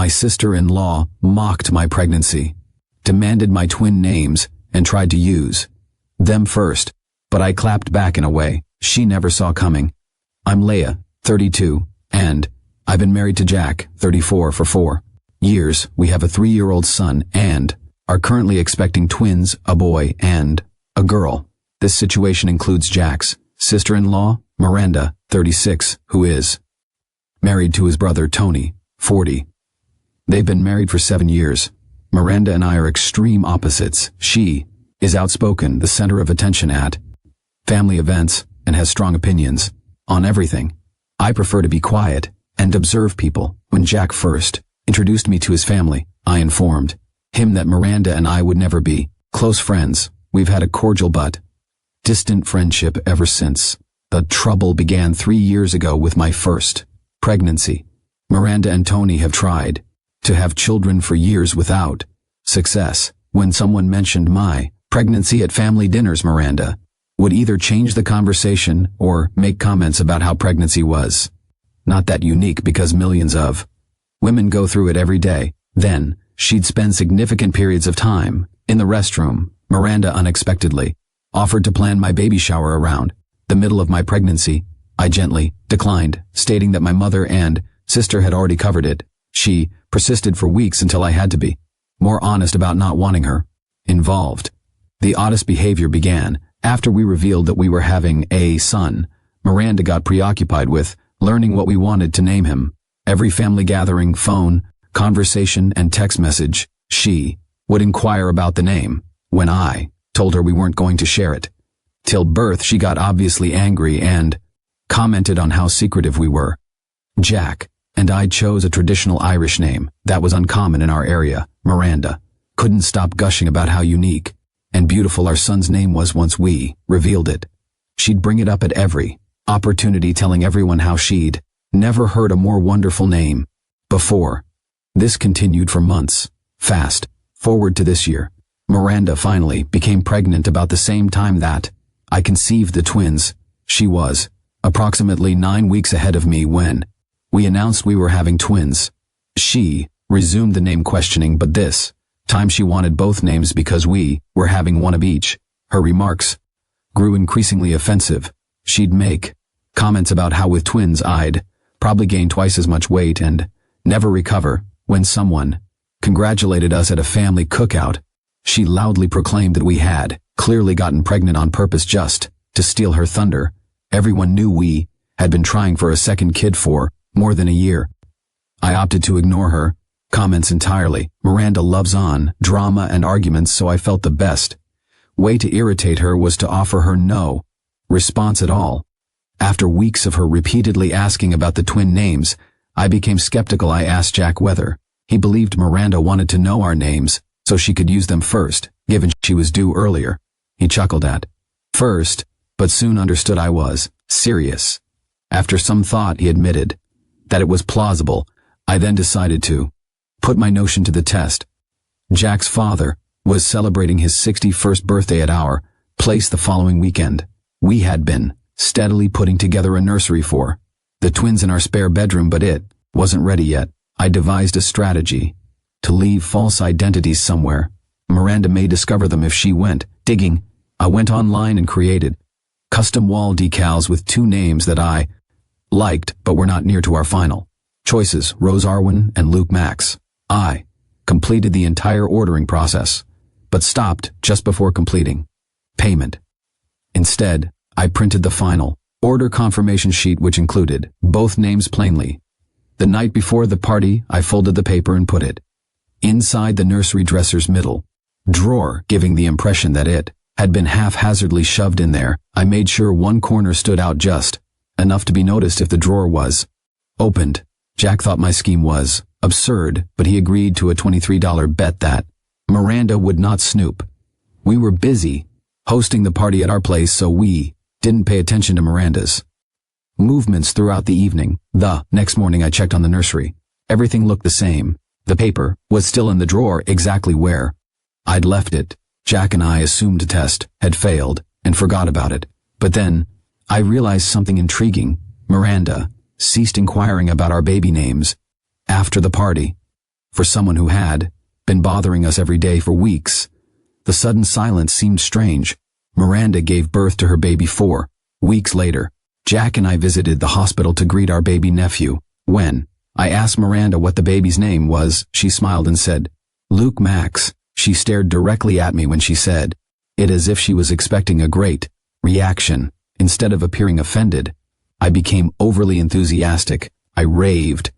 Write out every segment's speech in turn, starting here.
My sister-in-law mocked my pregnancy, demanded my twin names, and tried to use them first, but I clapped back in a way she never saw coming. I'm Leia, 32, and I've been married to Jack, 34, for 4 years. We have a 3-year-old son and are currently expecting twins, a boy and a girl. This situation includes Jack's sister-in-law, Miranda, 36, who is married to his brother Tony, 40. They've been married for 7 years. Miranda and I are extreme opposites. She is outspoken, the center of attention at family events, and has strong opinions on everything. I prefer to be quiet and observe people. When Jack first introduced me to his family, I informed him that Miranda and I would never be close friends. We've had a cordial but distant friendship ever since. The trouble began 3 years ago with my first pregnancy. Miranda and Tony have tried to have children for years without success. When someone mentioned my pregnancy at family dinners, Miranda would either change the conversation or make comments about how pregnancy was not that unique because millions of women go through it every day. Then she'd spend significant periods of time in the restroom. Miranda unexpectedly offered to plan my baby shower around the middle of my pregnancy. I gently declined, stating that my mother and sister had already covered it. She persisted for weeks until I had to be more honest about not wanting her involved. The oddest behavior began after we revealed that we were having a son. Miranda got preoccupied with learning what we wanted to name him. Every family gathering, phone conversation, and text message, she would inquire about the name. When I told her we weren't going to share it till birth, she got obviously angry and commented on how secretive we were. Jack and I chose a traditional Irish name that was uncommon in our area. Miranda couldn't stop gushing about how unique and beautiful our son's name was once we revealed it. She'd bring it up at every opportunity, telling everyone how she'd never heard a more wonderful name before. This continued for months. Fast forward to this year. Miranda finally became pregnant about the same time that I conceived the twins. She was approximately 9 weeks ahead of me when we announced we were having twins. She resumed the name questioning, but this time she wanted both names because we were having one of each. Her remarks grew increasingly offensive. She'd make comments about how with twins I'd probably gain twice as much weight and never recover. When someone congratulated us at a family cookout, she loudly proclaimed that we had clearly gotten pregnant on purpose just to steal her thunder. Everyone knew we had been trying for a second kid for more than a year. I opted to ignore her comments entirely. Miranda loves on drama and arguments, so I felt the best way to irritate her was to offer her no response at all. After weeks of her repeatedly asking about the twin names, I became skeptical. I asked Jack whether he believed Miranda wanted to know our names so she could use them first, given she was due earlier. He chuckled at first, but soon understood I was serious. After some thought, he admitted that it was plausible. I then decided to put my notion to the test. Jack's father was celebrating his 61st birthday at our place the following weekend. We had been steadily putting together a nursery for the twins in our spare bedroom, but it wasn't ready yet. I devised a strategy to leave false identities somewhere. Miranda may discover them if she went digging. I went online and created custom wall decals with 2 names that I liked but were not near to our final choices, Rose Arwen and Luke Max. I completed the entire ordering process, but stopped just before completing payment. Instead, I printed the final order confirmation sheet, which included both names plainly. The night before the party, I folded the paper and put it inside the nursery dresser's middle drawer, giving the impression that it had been haphazardly shoved in there. I made sure one corner stood out just enough to be noticed if the drawer was opened. Jack thought my scheme was absurd, but he agreed to a $23 bet that Miranda would not snoop. We were busy hosting the party at our place, so we didn't pay attention to Miranda's movements throughout the evening. The next morning I checked on the nursery. Everything looked the same. The paper was still in the drawer exactly where I'd left it. Jack and I assumed the test had failed and forgot about it. But then I realized something intriguing. Miranda ceased inquiring about our baby names after the party. for someone who had been bothering us every day for weeks. The sudden silence seemed strange. Miranda gave birth to her baby 4 weeks later. Jack and I visited the hospital to greet our baby nephew. When I asked Miranda what the baby's name was, she smiled and said, "Luke Max." She stared directly at me when she said it as if she was expecting a great reaction. Instead of appearing offended, I became overly enthusiastic. I raved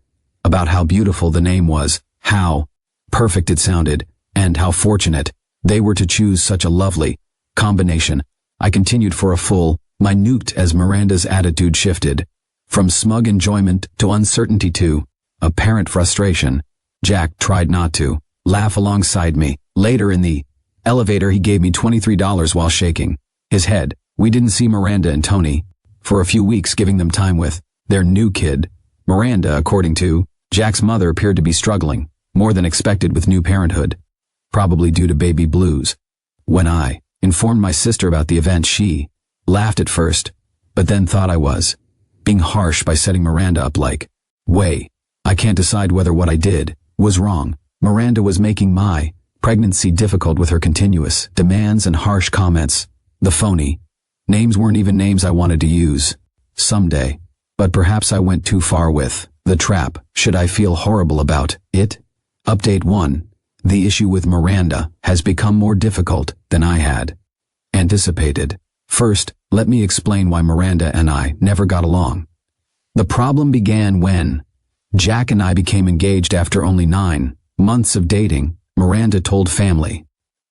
about how beautiful the name was, how perfect it sounded, and how fortunate they were to choose such a lovely combination. I continued for a full minute as Miranda's attitude shifted from smug enjoyment to uncertainty to apparent frustration. Jack tried not to laugh alongside me. Later in the elevator, he gave me $23 while shaking his head. We didn't see Miranda and Tony for a few weeks, giving them time with their new kid. Miranda, according to Jack's mother, appeared to be struggling more than expected with new parenthood, probably due to baby blues. When I informed my sister about the event, she laughed at first, but then thought I was being harsh by setting Miranda up like way. I can't decide whether what I did was wrong. Miranda was making my pregnancy difficult with her continuous demands and harsh comments. The phony names weren't even names I wanted to use someday, but perhaps I went too far with the trap. Should I feel horrible about it? Update 1. The issue with Miranda has become more difficult than I had anticipated. First, let me explain why Miranda and I never got along. The problem began when Jack and I became engaged. After only 9 months of dating, Miranda told family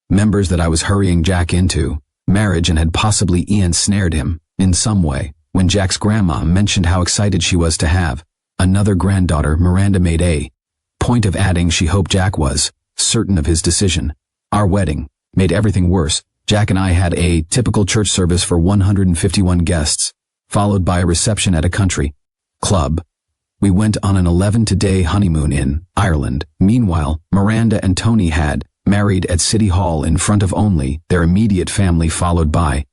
members that I was hurrying Jack into marriage and had possibly ensnared him in some way. When Jack's grandma mentioned how excited she was to have another granddaughter, Miranda made a point of adding she hoped Jack was certain of his decision. Our wedding made everything worse. Jack and I had a typical church service for 151 guests, followed by a reception at a country club. We went on an 11-day honeymoon in Ireland. Meanwhile, Miranda and Tony had married at City Hall in front of only their immediate family, followed by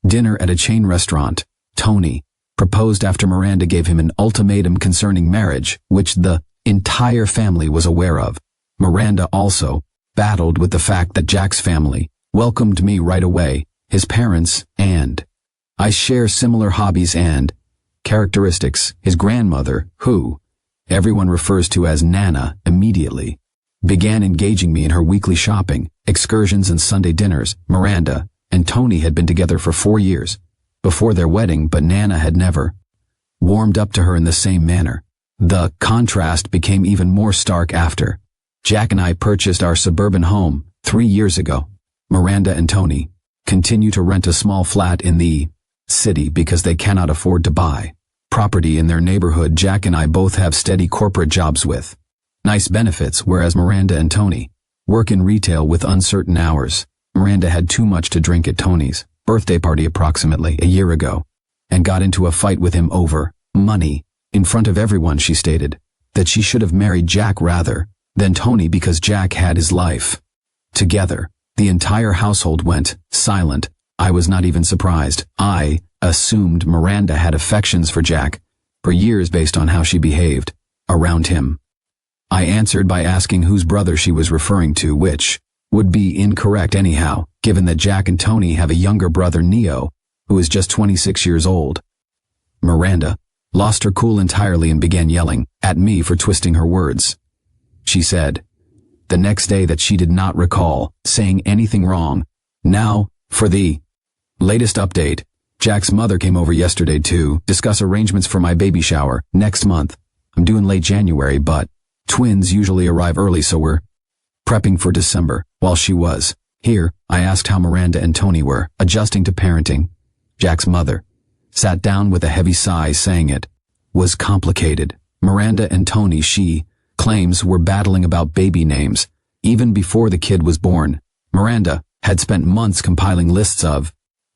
dinner at a chain restaurant. Tony proposed after Miranda gave him an ultimatum concerning marriage, which the entire family was aware of. Miranda also battled with the fact that Jack's family welcomed me right away. His parents and I share similar hobbies and characteristics. His grandmother, who everyone refers to as Nana, immediately began engaging me in her weekly shopping, excursions, and Sunday dinners. Miranda and Tony had been together for 4 years before their wedding, but Nana had never warmed up to her in the same manner. The contrast became even more stark after Jack and I purchased our suburban home 3 years ago. Miranda and Tony continue to rent a small flat in the city because they cannot afford to buy property in their neighborhood. Jack and I both have steady corporate jobs with nice benefits, whereas Miranda and Tony work in retail with uncertain hours. Miranda had too much to drink at Tony's birthday party approximately a year ago and got into a fight with him over money. In front of everyone, she stated that she should have married Jack rather than Tony because Jack had his life together. The entire household went silent. I was not even surprised. I assumed Miranda had affections for Jack for years based on how she behaved around him. I answered by asking whose brother she was referring to, which would be incorrect anyhow, given that Jack and Tony have a younger brother, Neo, who is just 26 years old. Miranda lost her cool entirely and began yelling at me for twisting her words. She said the next day that she did not recall saying anything wrong. Now, for the latest update. Jack's mother came over yesterday to discuss arrangements for my baby shower next month. I'm due in late January, but twins usually arrive early, so we're prepping for December. While she was here, I asked how Miranda and Tony were adjusting to parenting. Jack's mother sat down with a heavy sigh, saying it was complicated. Miranda and Tony, she claims, were battling about baby names even before the kid was born. Miranda had spent months compiling lists of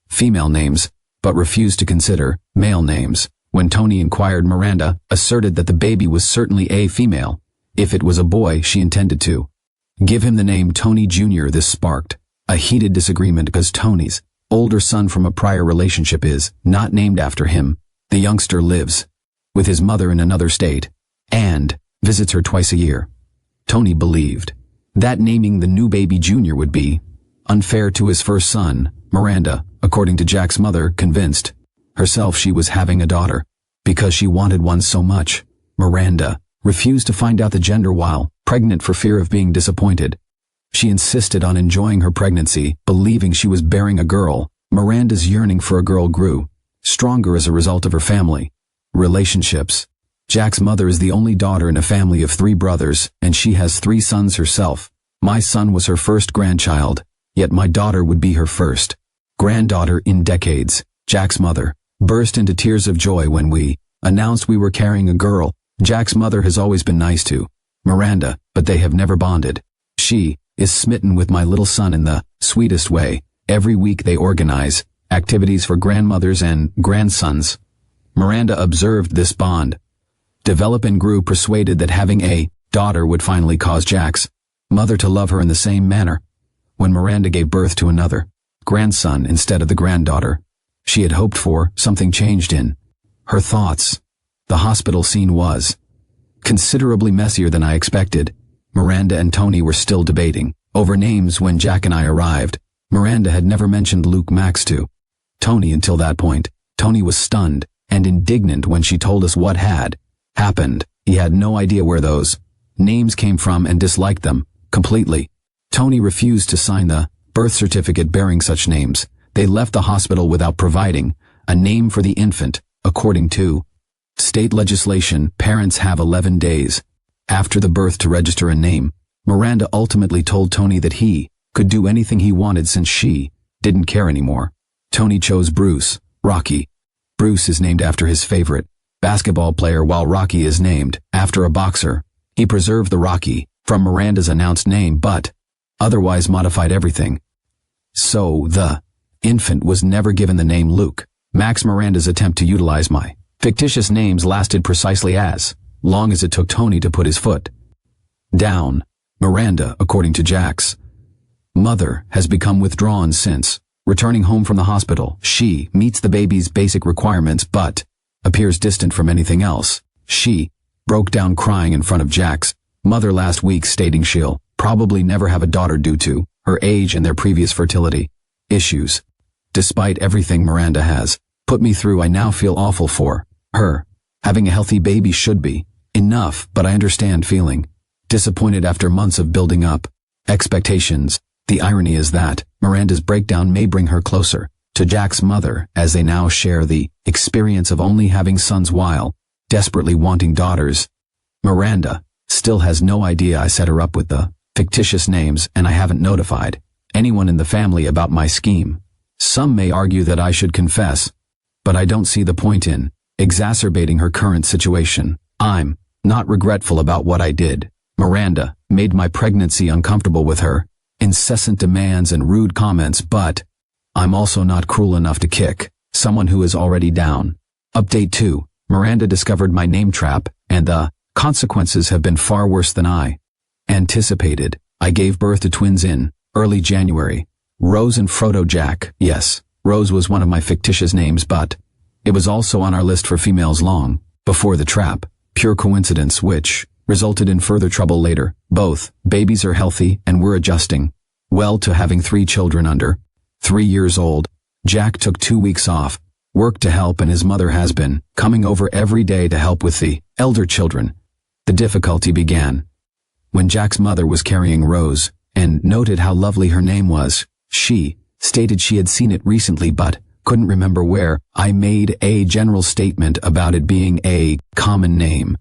female names, but refused to consider male names. When Tony inquired, Miranda asserted that the baby was certainly a female. If it was a boy, she intended to give him the name Tony Jr. This sparked a heated disagreement because Tony's older son from a prior relationship is not named after him. The youngster lives with his mother in another state and visits her twice a year. Tony believed that naming the new baby Junior would be unfair to his first son. Miranda, according to Jack's mother, convinced herself she was having a daughter because she wanted one so much. Miranda refused to find out the gender while pregnant for fear of being disappointed. She insisted on enjoying her pregnancy, believing she was bearing a girl. Miranda's yearning for a girl grew stronger as a result of her family relationships. Jack's mother is the only daughter in a family of 3 brothers, and she has 3 sons herself. My son was her first grandchild, yet my daughter would be her first granddaughter in decades. Jack's mother burst into tears of joy when we announced we were carrying a girl. Jack's mother has always been nice to Miranda, but they have never bonded. She is smitten with my little son in the sweetest way. Every week they organize activities for grandmothers and grandsons. Miranda observed this bond develop and grew persuaded that having a daughter would finally cause Jack's mother to love her in the same manner. When Miranda gave birth to another grandson instead of the granddaughter she had hoped for, something changed in her thoughts. The hospital scene was considerably messier than I expected. Miranda and Tony were still debating over names when Jack and I arrived. Miranda had never mentioned Luke Max to Tony until that point. Tony was stunned and indignant when she told us what had happened. He had no idea where those names came from and disliked them completely. Tony refused to sign the birth certificate bearing such names. They left the hospital without providing a name for the infant. According to state legislation, parents have 11 days after the birth to register a name. Miranda ultimately told Tony that he could do anything he wanted since she didn't care anymore. Tony chose Bruce, Rocky. Bruce is named after his favorite basketball player while Rocky is named after a boxer. He preserved the Rocky from Miranda's announced name but otherwise modified everything. So the infant was never given the name Luke Max. Miranda's attempt to utilize my fictitious names lasted precisely as long as it took Tony to put his foot down. Miranda, according to Jack's mother, has become withdrawn since returning home from the hospital. She meets the baby's basic requirements but appears distant from anything else. She broke down crying in front of Jack's mother last week, stating she'll probably never have a daughter due to her age and their previous fertility issues. Despite everything Miranda has put me through, I now feel awful for her. Having a healthy baby should be enough, but I understand feeling disappointed after months of building up expectations. The irony is that Miranda's breakdown may bring her closer to Jack's mother, as they now share the experience of only having sons while desperately wanting daughters. Miranda still has no idea I set her up with the fictitious names, and I haven't notified anyone in the family about my scheme. Some may argue that I should confess, but I don't see the point in exacerbating her current situation. I'm not regretful about what I did. Miranda made my pregnancy uncomfortable with her incessant demands and rude comments, but I'm also not cruel enough to kick someone who is already down. Update 2. Miranda discovered my name trap, and the consequences have been far worse than I anticipated. I gave birth to twins in early January. Rose and Frodo Jack. Yes, Rose was one of my fictitious names, but it was also on our list for females long before the trap. Pure coincidence, which resulted in further trouble later. Both babies are healthy and we're adjusting well to having 3 children under 3 years old. Jack took 2 weeks off work to help, and his mother has been coming over every day to help with the elder children. The difficulty began when Jack's mother was carrying Rose and noted how lovely her name was. She stated she had seen it recently but couldn't remember where. I made a general statement about it being a common name.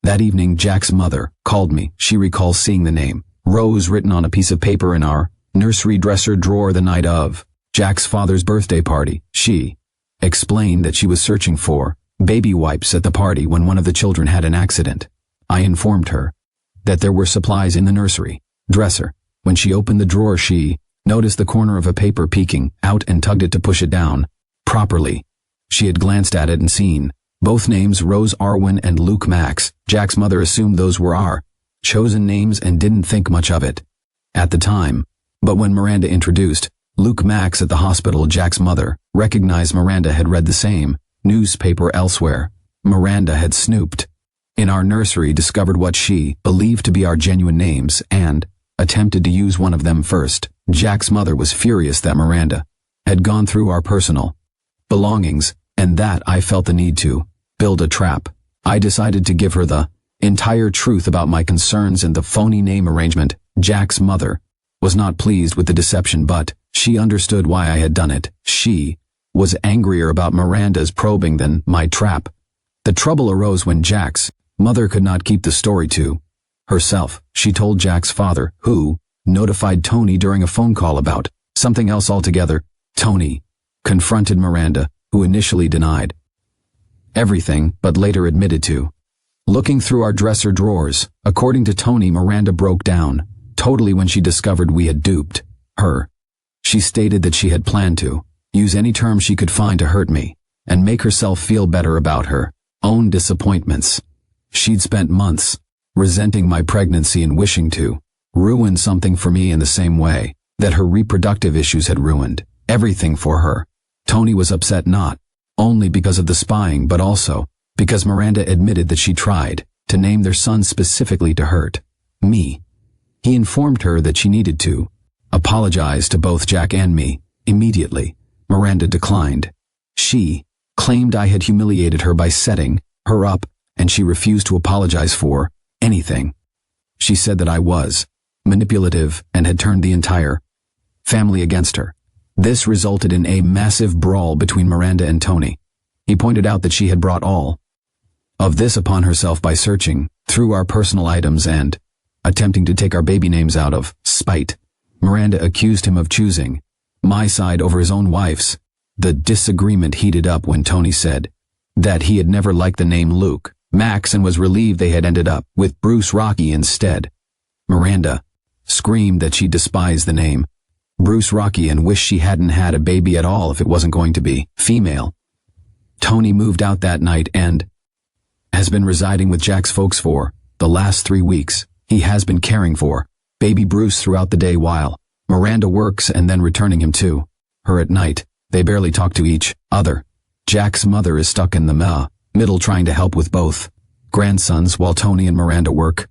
That evening, Jack's mother called me. She recalls seeing the name Rose written on a piece of paper in our nursery dresser drawer the night of Jack's father's birthday party. She explained that she was searching for baby wipes at the party when one of the children had an accident. I informed her that there were supplies in the nursery dresser. When she opened the drawer, she noticed the corner of a paper peeking out and tugged it to push it down properly. She had glanced at it and seen both names, Rose Arwen and Luke Max. Jack's mother assumed those were our chosen names and didn't think much of it at the time. But when Miranda introduced Luke Max at the hospital, Jack's mother recognized Miranda had read the same newspaper elsewhere. Miranda had snooped in our nursery discovered what she believed to be our genuine names and attempted to use one of them first. Jack's mother was furious that Miranda had gone through our personal belongings and that I felt the need to build a trap. I decided to give her the entire truth about my concerns and the phony name arrangement. Jack's mother was not pleased with the deception, but she understood why I had done it. She was angrier about Miranda's probing than my trap. The trouble arose when Jack's mother could not keep the story to herself. She told Jack's father, who notified Tony during a phone call about something else altogether. Tony confronted Miranda, who initially denied everything but later admitted to looking through our dresser drawers. According to Tony, Miranda broke down totally when she discovered we had duped her. She stated that she had planned to use any term she could find to hurt me and make herself feel better about her own disappointments. She'd spent months resenting my pregnancy and wishing to ruin something for me in the same way that her reproductive issues had ruined everything for her. Tony was upset not only because of the spying but also because Miranda admitted that she tried to name their son specifically to hurt me. He informed her that she needed to apologize to both Jack and me immediately. Miranda declined. She claimed I had humiliated her by setting her up, and she refused to apologize for anything. She said that I was manipulative and had turned the entire family against her. This resulted in a massive brawl between Miranda and Tony. He pointed out that she had brought all of this upon herself by searching through our personal items and attempting to take our baby names out of spite. Miranda accused him of choosing my side over his own wife's. The disagreement heated up when Tony said that he had never liked the name Luke Max and was relieved they had ended up with Bruce Rocky instead. Miranda screamed that she despised the name Bruce Rocky and wished she hadn't had a baby at all if it wasn't going to be female. Tony moved out that night and has been residing with Jack's folks for the last 3 weeks. He has been caring for baby Bruce throughout the day while Miranda works and then returning him to her at night. They barely talk to each other. Jack's mother is stuck in the middle trying to help with both grandsons while Tony and Miranda work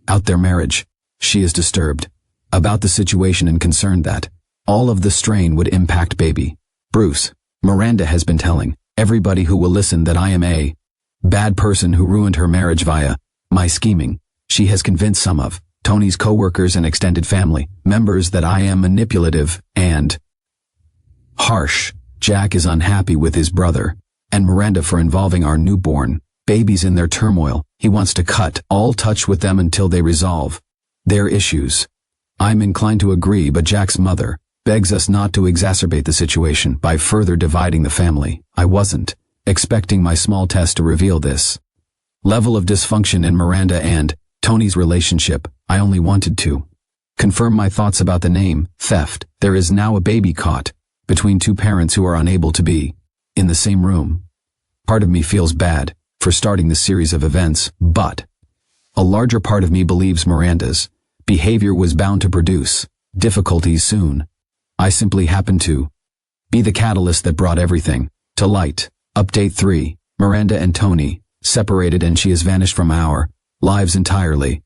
out their marriage. She is disturbed about the situation and concerned that all of the strain would impact baby Bruce. Miranda has been telling everybody who will listen that I am a bad person who ruined her marriage via my scheming. She has convinced some of Tony's co-workers and extended family members that I am manipulative and harsh. Jack is unhappy with his brother and Miranda for involving our newborn babies in their turmoil. He wants to cut all touch with them until they resolve their issues. I'm inclined to agree, but Jack's mother begs us not to exacerbate the situation by further dividing the family. I wasn't expecting my small test to reveal this level of dysfunction in Miranda and Tony's relationship. I only wanted to confirm my thoughts about the name theft. There is now a baby caught between two parents who are unable to be in the same room. Part of me feels bad for starting this series of events, but a larger part of me believes Miranda's behavior was bound to produce difficulties soon. I simply happened to be the catalyst that brought everything to light. Update 3. Miranda and Tony separated and she has vanished from our lives entirely.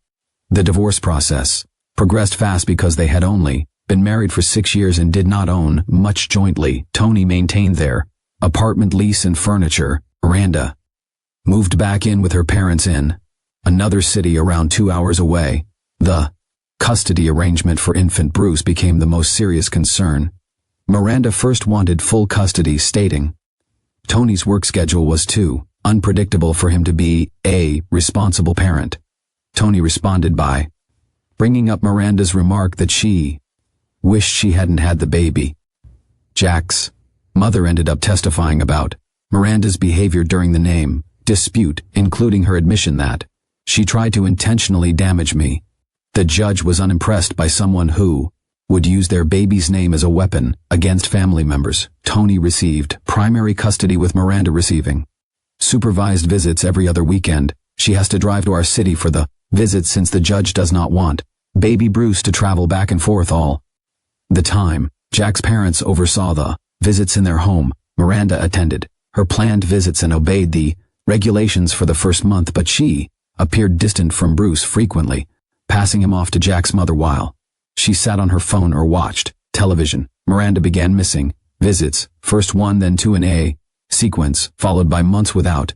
The divorce process progressed fast because they had only been married for 6 years and did not own much jointly. Tony maintained their apartment lease and furniture. Miranda moved back in with her parents in another city around 2 hours away. The custody arrangement for infant Bruce became the most serious concern. Miranda first wanted full custody, stating Tony's work schedule was too unpredictable for him to be a responsible parent. Tony responded by bringing up Miranda's remark that she wished she hadn't had the baby. Jack's mother ended up testifying about Miranda's behavior during the name dispute, including her admission that she tried to intentionally damage me. The judge was unimpressed by someone who would use their baby's name as a weapon against family members. Tony received primary custody with Miranda receiving supervised visits every other weekend. She has to drive to our city for the visits since the judge does not want baby Bruce to travel back and forth all the time. Jack's parents oversaw the visits in their home. Miranda attended her planned visits and obeyed the regulations for the first month, but she appeared distant from Bruce frequently, passing him off to Jack's mother while she sat on her phone or watched television. Miranda began missing visits, first one then two in a sequence, followed by months without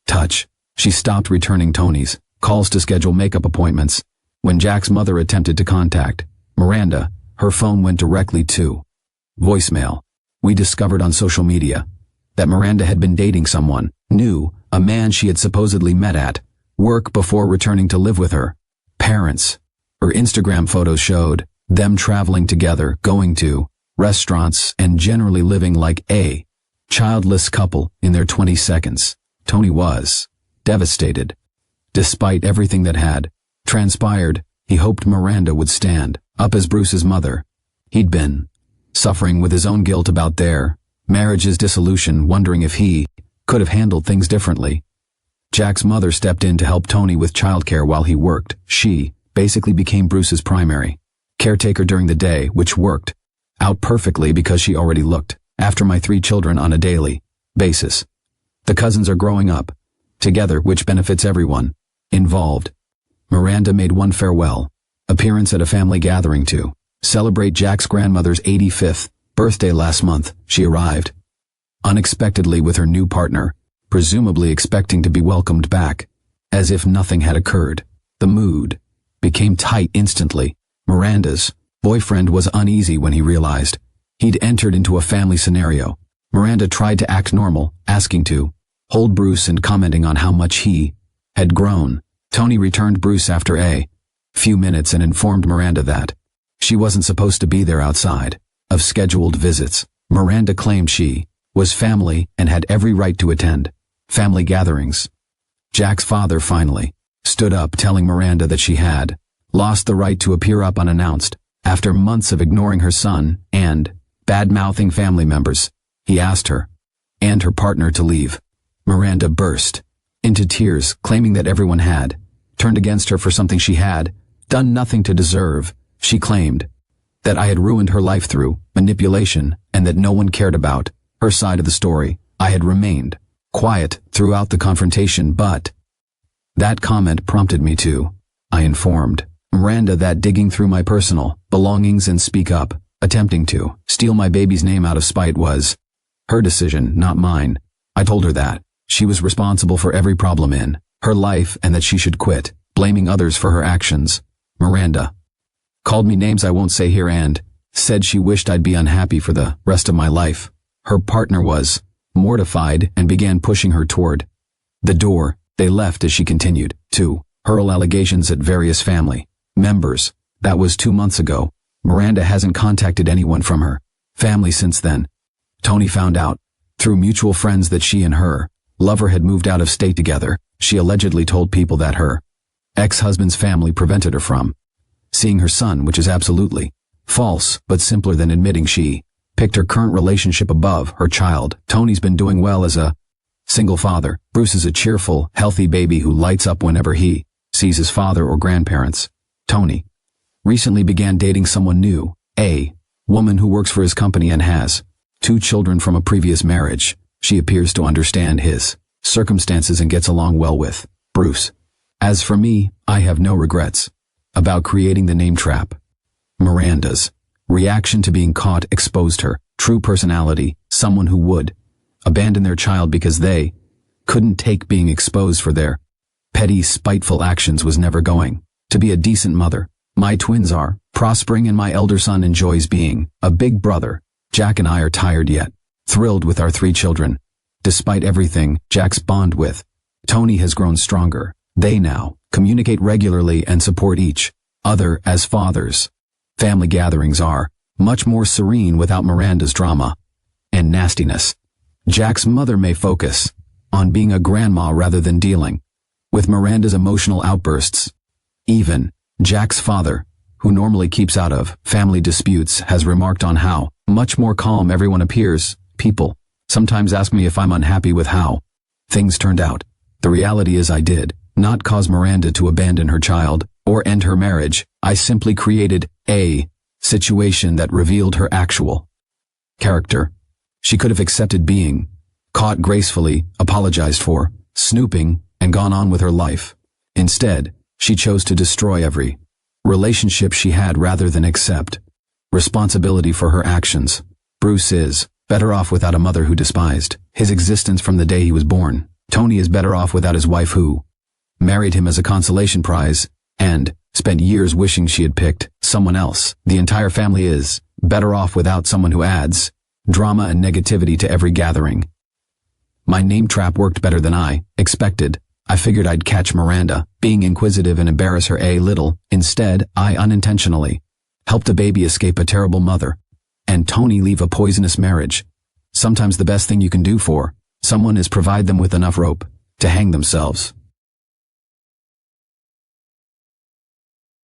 touch. She stopped returning Tony's calls to schedule makeup appointments. When Jack's mother attempted to contact Miranda, her phone went directly to voicemail. We discovered on social media that Miranda had been dating someone new, a man she had supposedly met at work before returning to live with her parents. Her Instagram photos showed them traveling together, going to restaurants, and generally living like a childless couple in their 20s. Tony was devastated. Despite everything that had transpired, he hoped Miranda would stand up as Bruce's mother. He'd been suffering with his own guilt about their marriage's dissolution, wondering if he could have handled things differently. Jack's mother stepped in to help Tony with childcare while he worked. She basically became Bruce's primary caretaker during the day, which worked out perfectly because she already looked after my 3 children on a daily basis. The cousins are growing up together, which benefits everyone involved. Miranda made one farewell appearance at a family gathering to celebrate Jack's grandmother's 85th birthday last month. She arrived unexpectedly with her new partner, presumably expecting to be welcomed back, as if nothing had occurred. The mood became tight instantly. Miranda's boyfriend was uneasy when he realized he'd entered into a family scenario. Miranda tried to act normal, asking to hold Bruce and commenting on how much he had grown. Tony returned Bruce after a few minutes and informed Miranda that she wasn't supposed to be there outside of scheduled visits. Miranda claimed she was family and had every right to attend family gatherings. Jack's father finally stood up, telling Miranda that she had lost the right to appear up unannounced. After months of ignoring her son and bad-mouthing family members, he asked her and her partner to leave. Miranda burst into tears, claiming that everyone had turned against her for something she had done nothing to deserve. She claimed that I had ruined her life through manipulation and that no one cared about her side of the story. I had remained quiet throughout the confrontation, but that comment prompted me to, I informed Miranda that digging through my personal belongings and speak up, attempting to steal my baby's name out of spite was her decision, not mine. I told her that she was responsible for every problem in her life and that she should quit blaming others for her actions. Miranda called me names I won't say here and said she wished I'd be unhappy for the rest of my life. Her partner was mortified and began pushing her toward the door. They left as she continued to hurl allegations at various family members. That was 2 months ago. Miranda hasn't contacted anyone from her family since then. Tony found out through mutual friends that she and her lover had moved out of state together. She allegedly told people that her ex-husband's family prevented her from seeing her son, which is absolutely false, but simpler than admitting she picked her current relationship above her child. Tony's been doing well as a single father. Bruce is a cheerful, healthy baby who lights up whenever he sees his father or grandparents. Tony recently began dating someone new, a woman who works for his company and has 2 children from a previous marriage. She appears to understand his circumstances and gets along well with Bruce. As for me, I have no regrets about creating the name trap. Miranda's reaction to being caught exposed her true personality, someone who would abandon their child because they couldn't take being exposed for their petty, spiteful actions, was never going to be a decent mother. My twins are prospering and my elder son enjoys being a big brother. Jack and I are tired yet thrilled with our 3 children. Despite everything, Jack's bond with Tony has grown stronger. They now communicate regularly and support each other as fathers. Family gatherings are much more serene without Miranda's drama and nastiness. Jack's mother may focus on being a grandma rather than dealing with Miranda's emotional outbursts. Even Jack's father, who normally keeps out of family disputes, has remarked on how much more calm everyone appears. People sometimes ask me if I'm unhappy with how things turned out. The reality is I did not cause Miranda to abandon her child or end her marriage. I simply created a situation that revealed her actual character. She could have accepted being caught gracefully, apologized for snooping, and gone on with her life. Instead, she chose to destroy every relationship she had rather than accept responsibility for her actions. Bruce is better off without a mother who despised his existence from the day he was born. Tony is better off without his wife who married him as a consolation prize and spent years wishing she had picked someone else. The entire family is better off without someone who adds drama and negativity to every gathering. My name trap worked better than I expected. I figured I'd catch Miranda being inquisitive and embarrass her a little. Instead, I unintentionally helped a baby escape a terrible mother and Tony leave a poisonous marriage. Sometimes the best thing you can do for someone is provide them with enough rope to hang themselves.